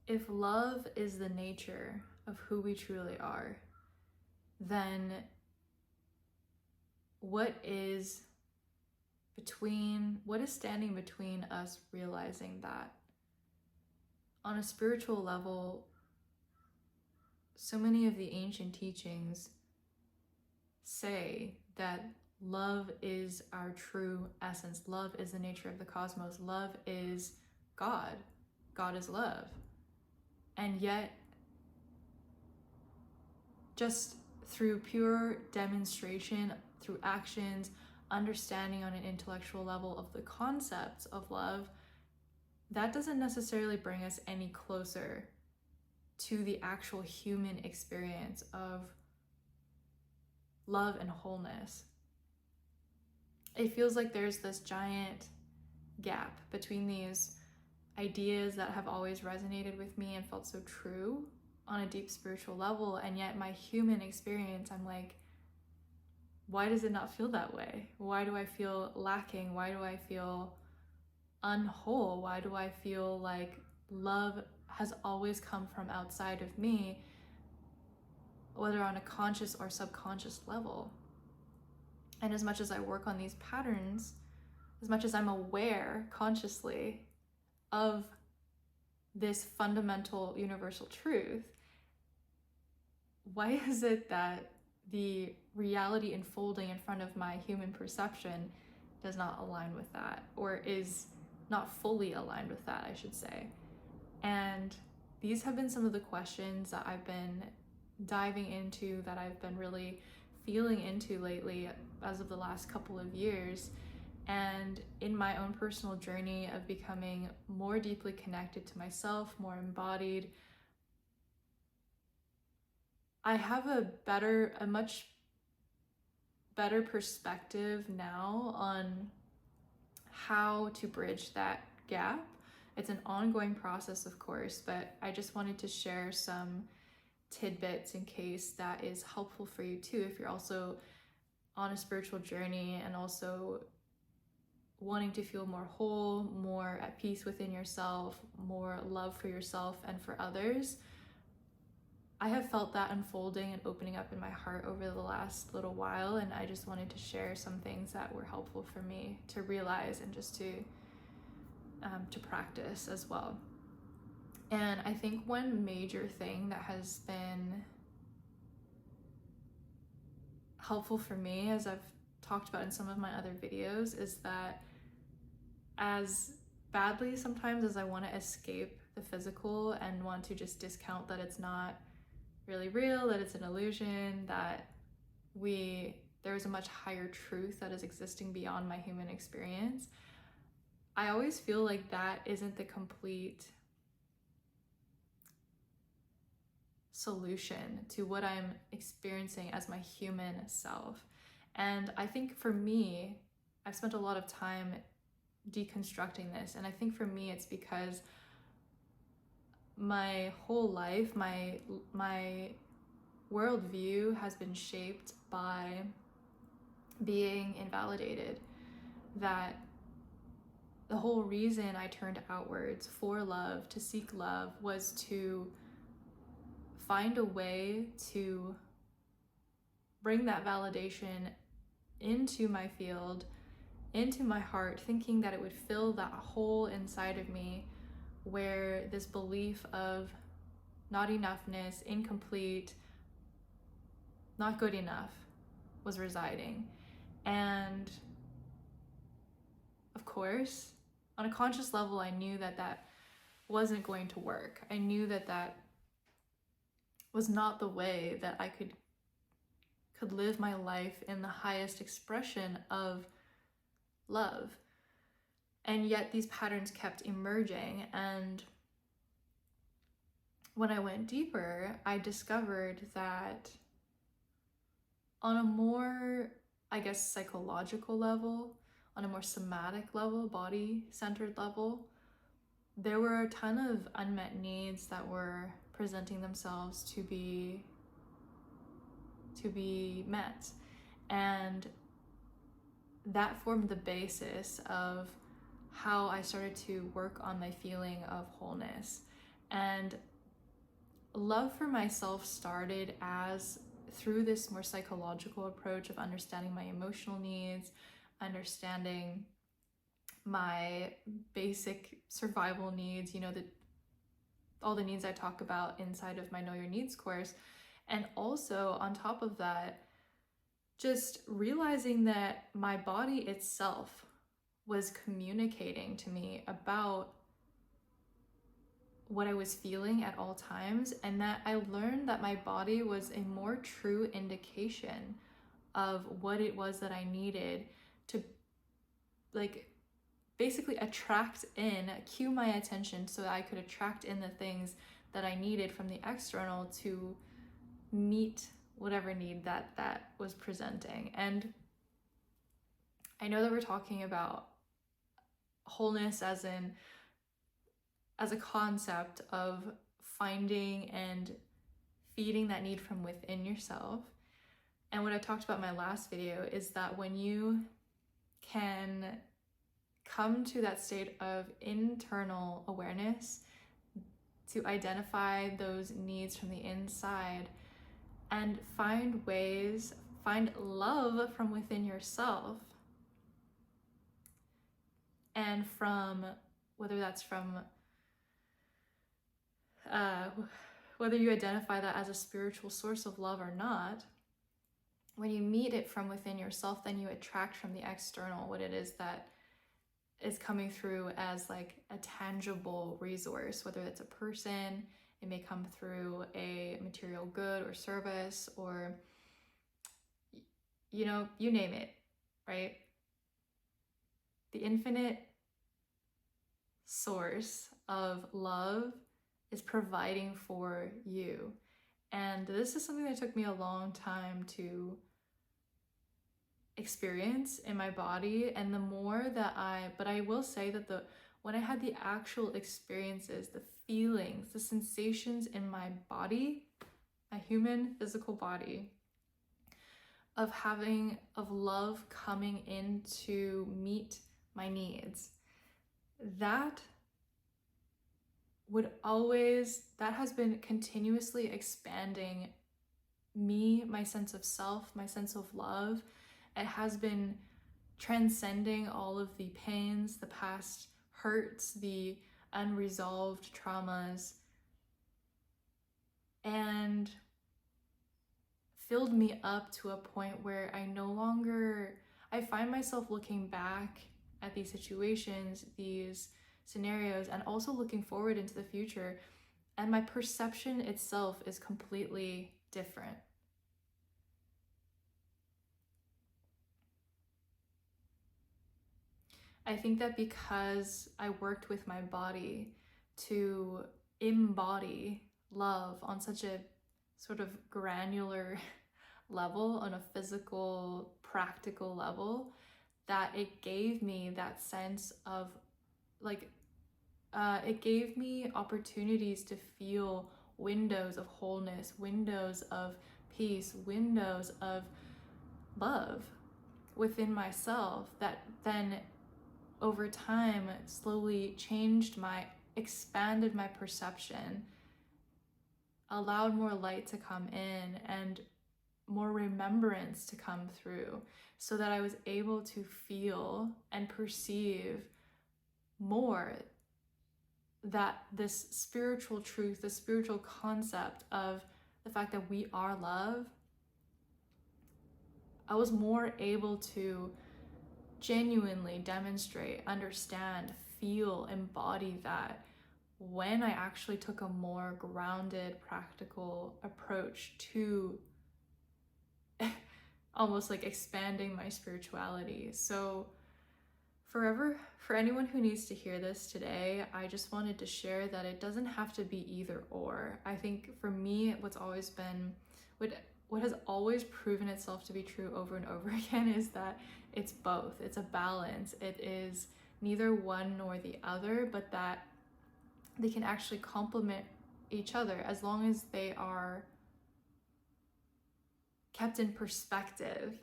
if love is the nature of who we truly are, then what is standing between us realizing that? On a spiritual level, so many of the ancient teachings say that love is our true essence. Love is the nature of the cosmos. Love is God. God is love. And yet, just through pure demonstration, through actions, understanding on an intellectual level of the concepts of love, that doesn't necessarily bring us any closer to the actual human experience of love and wholeness. It feels like there's this giant gap between these ideas that have always resonated with me and felt so true on a deep spiritual level, and yet my human experience, I'm like, why does it not feel that way? Why do I feel lacking? Why do I feel unwhole? Why do I feel like love has always come from outside of me, whether on a conscious or subconscious level? And as much as I work on these patterns, as much as I'm aware consciously of this fundamental universal truth, why is it that the reality unfolding in front of my human perception does not align with that, or is not fully aligned with that, I should say? And these have been some of the questions that I've been diving into, that I've been really feeling into lately as of the last couple of years. And in my own personal journey of becoming more deeply connected to myself, more embodied, I have a much better perspective now on how to bridge that gap. It's an ongoing process, of course, but I just wanted to share some tidbits in case that is helpful for you too, if you're also on a spiritual journey and also wanting to feel more whole, more at peace within yourself, more love for yourself and for others. I have felt that unfolding and opening up in my heart over the last little while, and I just wanted to share some things that were helpful for me to realize and just to practice as well. And I think one major thing that has been helpful for me, as I've talked about in some of my other videos, is that as badly sometimes as I want to escape the physical and want to just discount that it's not really real, that it's an illusion, that there is a much higher truth that is existing beyond my human experience, I always feel like that isn't the complete solution to what I'm experiencing as my human self. And I think for me, I've spent a lot of time deconstructing this, and I think for me it's because my whole life, my worldview has been shaped by being invalidated. That the whole reason I turned outwards for love, to seek love, was to find a way to bring that validation into my field, into my heart, thinking that it would fill that hole inside of me where this belief of not enoughness, incomplete, not good enough was residing. And of course, on a conscious level, I knew that that wasn't going to work. I knew that that was not the way that I could live my life in the highest expression of love. And yet these patterns kept emerging, and when I went deeper, I discovered that on a more, I guess, psychological level, on a more somatic level, body-centered level, there were a ton of unmet needs that were presenting themselves to be met. And that formed the basis of how I started to work on my feeling of wholeness. And love for myself started as through this more psychological approach of understanding my emotional needs, understanding my basic survival needs, all the needs I talk about inside of my Know Your Needs course. And also on top of that, just realizing that my body itself was communicating to me about what I was feeling at all times, and that I learned that my body was a more true indication of what it was that I needed to basically cue my attention so that I could attract in the things that I needed from the external to meet whatever need that was presenting. And I know that we're talking about wholeness as a concept of finding and feeding that need from within yourself. And what I talked about in my last video is that when you can come to that state of internal awareness to identify those needs from the inside and find love from within yourself, and from whether you identify that as a spiritual source of love or not, when you meet it from within yourself, then you attract from the external what it is that is coming through as like a tangible resource, whether it's a person, it may come through a material good or service, or you name it, right? The infinite source of love is providing for you. And this is something that took me a long time to experience in my body. And the more that but I will say that when I had the actual experiences, the feelings, the sensations in my body, my human physical body, of love coming in to meet my needs, that has been continuously expanding me, my sense of self, my sense of love. It has been transcending all of the pains, the past hurts, the unresolved traumas, and filled me up to a point where I find myself looking back at these situations, these scenarios, and also looking forward into the future, and my perception itself is completely different. I think that because I worked with my body to embody love on such a sort of granular level, on a physical, practical level, that it gave me that sense of it gave me opportunities to feel windows of wholeness, windows of peace, windows of love within myself, that then over time slowly expanded my perception, allowed more light to come in and more remembrance to come through, so that I was able to feel and perceive more that this spiritual truth, the spiritual concept of the fact that we are love. I was more able to genuinely demonstrate, understand, feel, embody that when I actually took a more grounded, practical approach to almost like expanding my spirituality. So for anyone who needs to hear this today, I just wanted to share that it doesn't have to be either or. I think for me, what has always proven itself to be true over and over again is that it's both. It's a balance. It is neither one nor the other, but that they can actually complement each other as long as they are kept in perspective,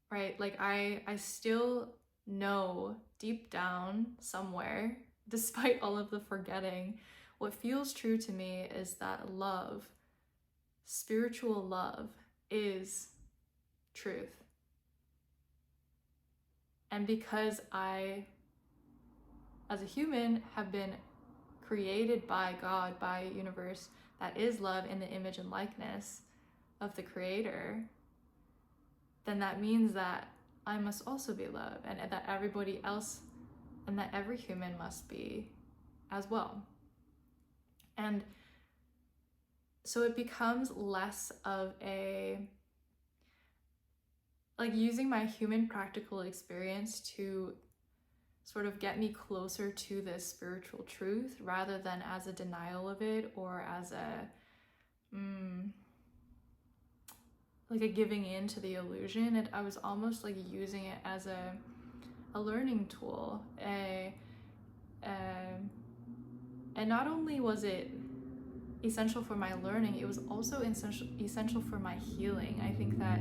right? Like I still know deep down somewhere despite all of the forgetting, what feels true to me is that love, spiritual love, is truth. And because I, as a human, have been created by God, by a universe that is love in the image and likeness of the Creator, then that means that I must also be love, and that everybody else and that every human must be as well. And so it becomes less of a, like, using my human practical experience to sort of get me closer to this spiritual truth, rather than as a denial of it, or as a like a giving in to the illusion. I was almost like using it as a learning tool. And not only was it essential for my learning, it was also essential for my healing. I think that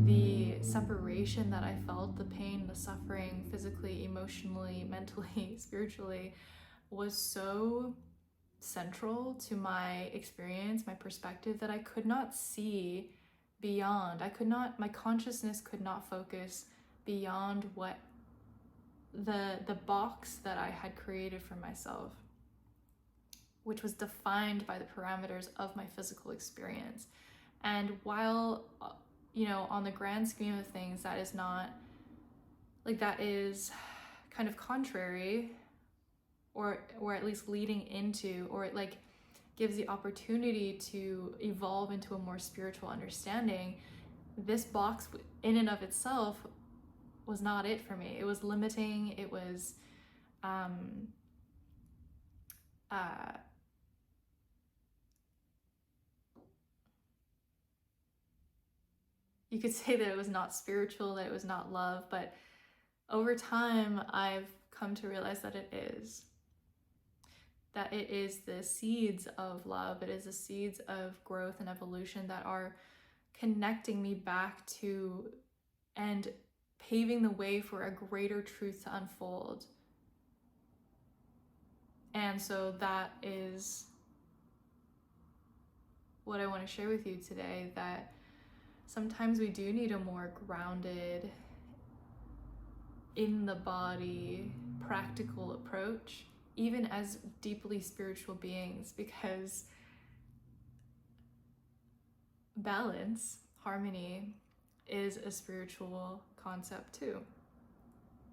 the separation that I felt, the pain, the suffering, physically, emotionally, mentally, spiritually, was so central to my experience, my perspective, that I could not see beyond. My consciousness could not focus beyond what the box that I had created for myself, which was defined by the parameters of my physical experience. And while, on the grand scheme of things, that is not, like, that is kind of contrary, or at least leading into, or it like gives the opportunity to evolve into a more spiritual understanding, this box in and of itself was not it for me. It was limiting. It was you could say that it was not spiritual, that it was not love, but over time I've come to realize that it is. That it is the seeds of love, it is the seeds of growth and evolution that are connecting me back to and paving the way for a greater truth to unfold. And so that is what I want to share with you today, that sometimes we do need a more grounded, in the body, practical approach, even as deeply spiritual beings, because balance, harmony, is a spiritual concept too.